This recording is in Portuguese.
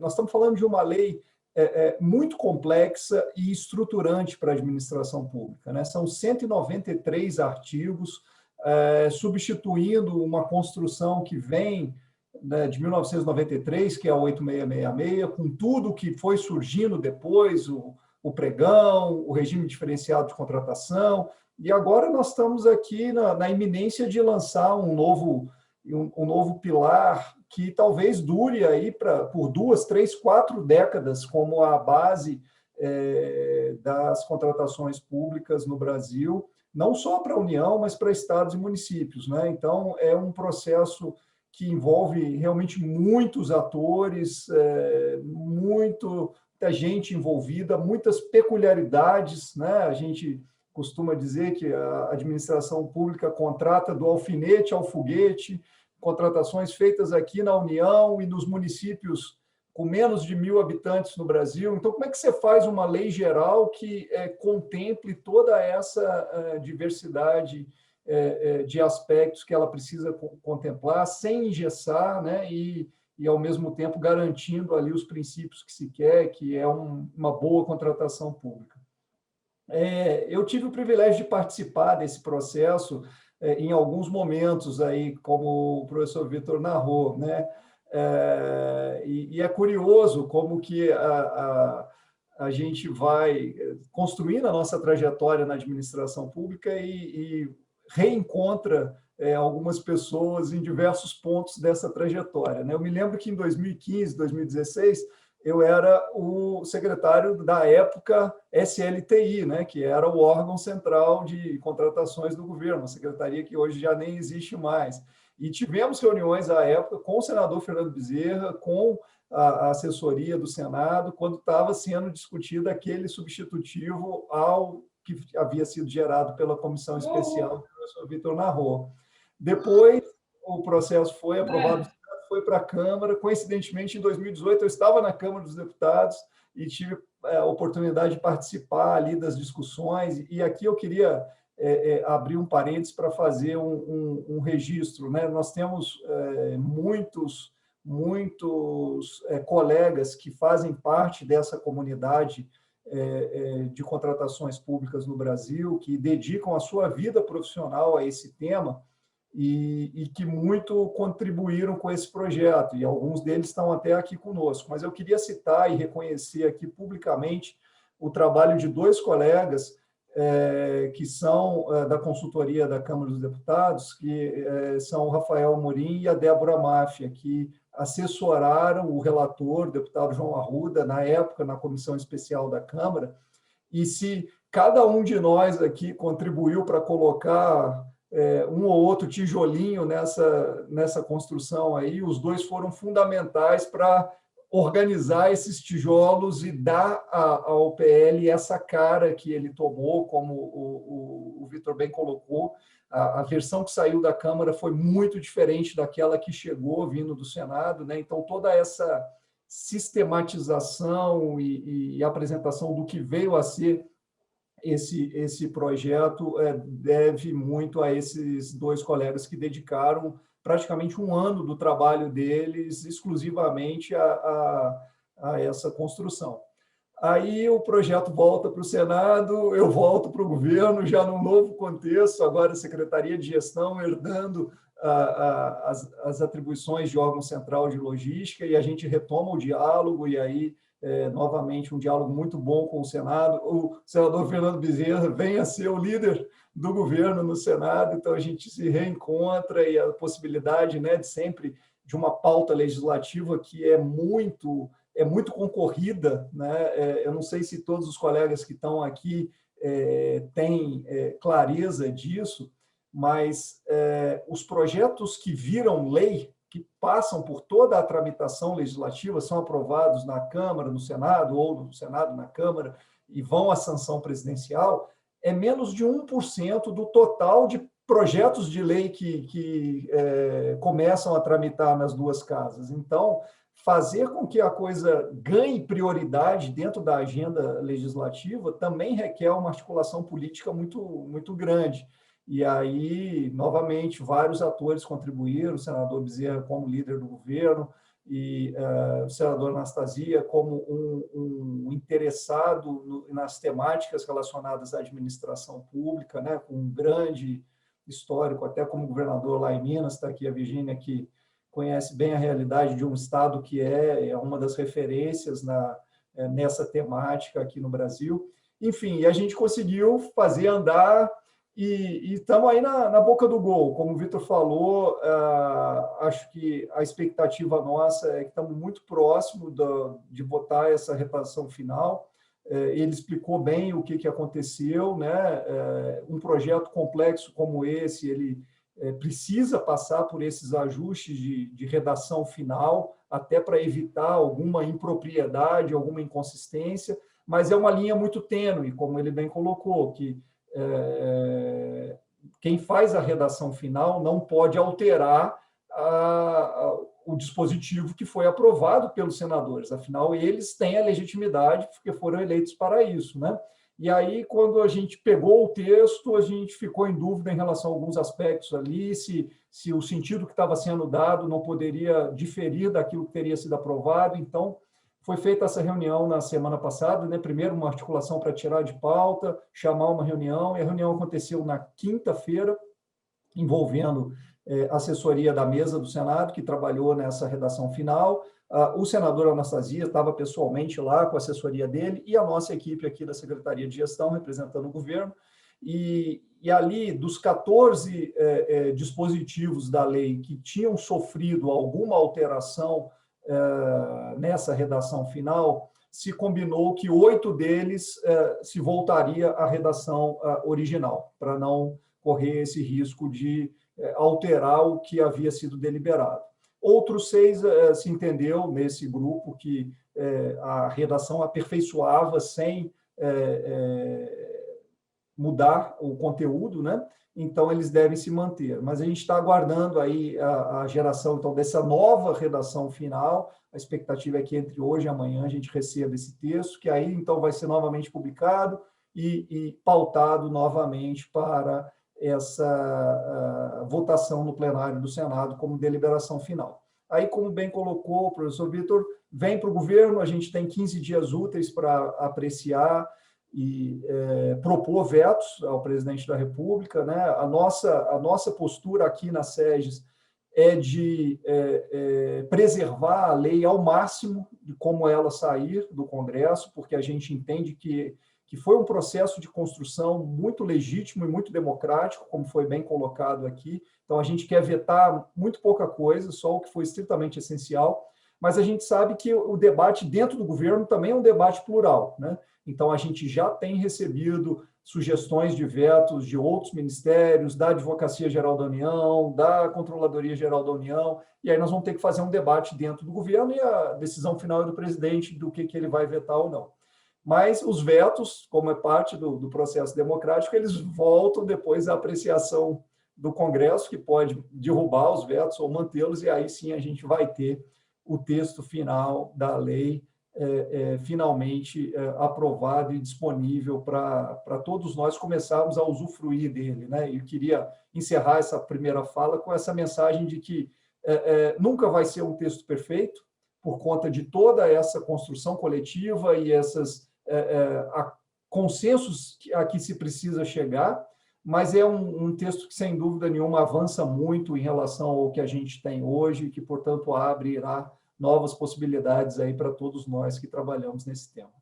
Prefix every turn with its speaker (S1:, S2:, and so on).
S1: nós estamos falando de uma lei muito complexa e estruturante para a administração pública, né? São 193 artigos, substituindo uma construção que vem, né, de 1993, que é a 8666, com tudo que foi surgindo depois, o pregão, o regime diferenciado de contratação, e agora nós estamos aqui na iminência de lançar um novo pilar que talvez dure aí por 2, 3, 4 décadas como a base das contratações públicas no Brasil, não só para a União, mas para estados e municípios, né? Então, é um processo que envolve realmente muitos atores, muita gente envolvida, muitas peculiaridades, né? A gente costuma dizer que a administração pública contrata do alfinete ao foguete, contratações feitas aqui na União e nos municípios com menos de 1.000 habitantes no Brasil. Então, como é que você faz uma lei geral que contemple toda essa diversidade de aspectos que ela precisa contemplar, sem engessar, né, e, ao mesmo tempo, garantindo ali os princípios que se quer, que é uma boa contratação pública? Eu tive o privilégio de participar desse processo em alguns momentos, aí, como o professor Vitor narrou, né? E é curioso como que a gente vai construindo a nossa trajetória na administração pública e reencontra algumas pessoas em diversos pontos dessa trajetória, né? Eu me lembro que em 2015, 2016, eu era o secretário da época SLTI, né, que era o órgão central de contratações do governo, uma secretaria que hoje já nem existe mais. E tivemos reuniões à época com o senador Fernando Bezerra, com a assessoria do Senado, quando estava sendo discutido aquele substitutivo ao que havia sido gerado pela comissão especial que o professor Vitor narrou. Depois, o processo foi aprovado, foi para a Câmara. Coincidentemente, em 2018, eu estava na Câmara dos Deputados e tive a oportunidade de participar ali das discussões. E aqui eu queria abrir um parênteses para fazer um registro, né? Nós temos muitos colegas que fazem parte dessa comunidade de contratações públicas no Brasil, que dedicam a sua vida profissional a esse tema, e que muito contribuíram com esse projeto, e alguns deles estão até aqui conosco. Mas eu queria citar e reconhecer aqui publicamente o trabalho de 2 colegas que são da consultoria da Câmara dos Deputados, que são o Rafael Amorim e a Débora Máfia, que assessoraram o relator, o deputado João Arruda, na época, na comissão especial da Câmara, e se cada um de nós aqui contribuiu para colocar um ou outro tijolinho nessa construção aí, os 2 foram fundamentais para organizar esses tijolos e dar ao PL essa cara que ele tomou, como o Vitor bem colocou. A versão que saiu da Câmara foi muito diferente daquela que chegou vindo do Senado, né? Então, toda essa sistematização e apresentação do que veio a ser esse projeto deve muito a esses 2 colegas que dedicaram praticamente um ano do trabalho deles exclusivamente a essa construção. Aí o projeto volta para o Senado, eu volto para o governo, já num novo contexto, agora a Secretaria de Gestão herdando as atribuições de órgão central de logística, e a gente retoma o diálogo, e aí novamente um diálogo muito bom com o Senado. O senador Fernando Bezerra vem a ser o líder do governo no Senado, então a gente se reencontra, e a possibilidade, né, de sempre de uma pauta legislativa que é muito concorrida, né? Eu não sei se todos os colegas que estão aqui têm clareza disso, mas os projetos que viram lei, que passam por toda a tramitação legislativa, são aprovados na Câmara, no Senado, ou no Senado, na Câmara, e vão à sanção presidencial, é menos de 1% do total de projetos de lei que começam a tramitar nas 2 casas. Então, fazer com que a coisa ganhe prioridade dentro da agenda legislativa também requer uma articulação política muito grande. E aí, novamente, vários atores contribuíram, o senador Bezerra como líder do governo, e o senador Anastasia como um interessado nas temáticas relacionadas à administração pública, né, com um grande histórico, até como governador lá em Minas. Está aqui a Virgínia, que conhece bem a realidade de um estado que é uma das referências nessa temática aqui no Brasil. Enfim, a gente conseguiu fazer andar e estamos aí na boca do gol. Como o Vitor falou, acho que a expectativa nossa é que estamos muito próximo de votar essa redação final. Ele explicou bem o que aconteceu, né? Um projeto complexo como esse, ele precisa passar por esses ajustes de redação final, até para evitar alguma impropriedade, alguma inconsistência, mas é uma linha muito tênue, como ele bem colocou, que quem faz a redação final não pode alterar o dispositivo que foi aprovado pelos senadores. Afinal, eles têm a legitimidade, porque foram eleitos para isso, né? E aí, quando a gente pegou o texto, a gente ficou em dúvida em relação a alguns aspectos ali, se o sentido que estava sendo dado não poderia diferir daquilo que teria sido aprovado. Então, foi feita essa reunião na semana passada, né? Primeiro uma articulação para tirar de pauta, chamar uma reunião, e a reunião aconteceu na quinta-feira, envolvendo a assessoria da mesa do Senado, que trabalhou nessa redação final. O senador Anastasia estava pessoalmente lá com a assessoria dele e a nossa equipe aqui da Secretaria de Gestão, representando o governo. E ali, dos 14 dispositivos da lei que tinham sofrido alguma alteração nessa redação final, se combinou que 8 deles se voltaria à redação original, para não correr esse risco de alterar o que havia sido deliberado. Outros 6 se entendeu nesse grupo que a redação aperfeiçoava sem mudar o conteúdo, né? Então eles devem se manter. Mas a gente está aguardando aí a geração então dessa nova redação final. A expectativa é que entre hoje e amanhã a gente receba esse texto, que aí então vai ser novamente publicado e pautado novamente para essa votação no plenário do Senado como deliberação final. Aí, como bem colocou o professor Vitor, vem para o governo, a gente tem 15 dias úteis para apreciar e propor vetos ao presidente da República, né? A nossa postura aqui na SEGES é de preservar a lei ao máximo de como ela sair do Congresso, porque a gente entende que foi um processo de construção muito legítimo e muito democrático, como foi bem colocado aqui. Então, a gente quer vetar muito pouca coisa, só o que foi estritamente essencial, mas a gente sabe que o debate dentro do governo também é um debate plural, né? Então, a gente já tem recebido sugestões de vetos de outros ministérios, da Advocacia Geral da União, da Controladoria Geral da União, e aí nós vamos ter que fazer um debate dentro do governo e a decisão final é do presidente do que ele vai vetar ou não. Mas os vetos, como é parte do processo democrático, eles voltam depois à apreciação do Congresso, que pode derrubar os vetos ou mantê-los, e aí sim a gente vai ter o texto final da lei finalmente aprovado e disponível para todos nós começarmos a usufruir dele, né? Eu queria encerrar essa primeira fala com essa mensagem de que nunca vai ser um texto perfeito, por conta de toda essa construção coletiva e esses consensos a que se precisa chegar, mas é um texto que, sem dúvida nenhuma, avança muito em relação ao que a gente tem hoje e que, portanto, abrirá novas possibilidades aí para todos nós que trabalhamos nesse tema.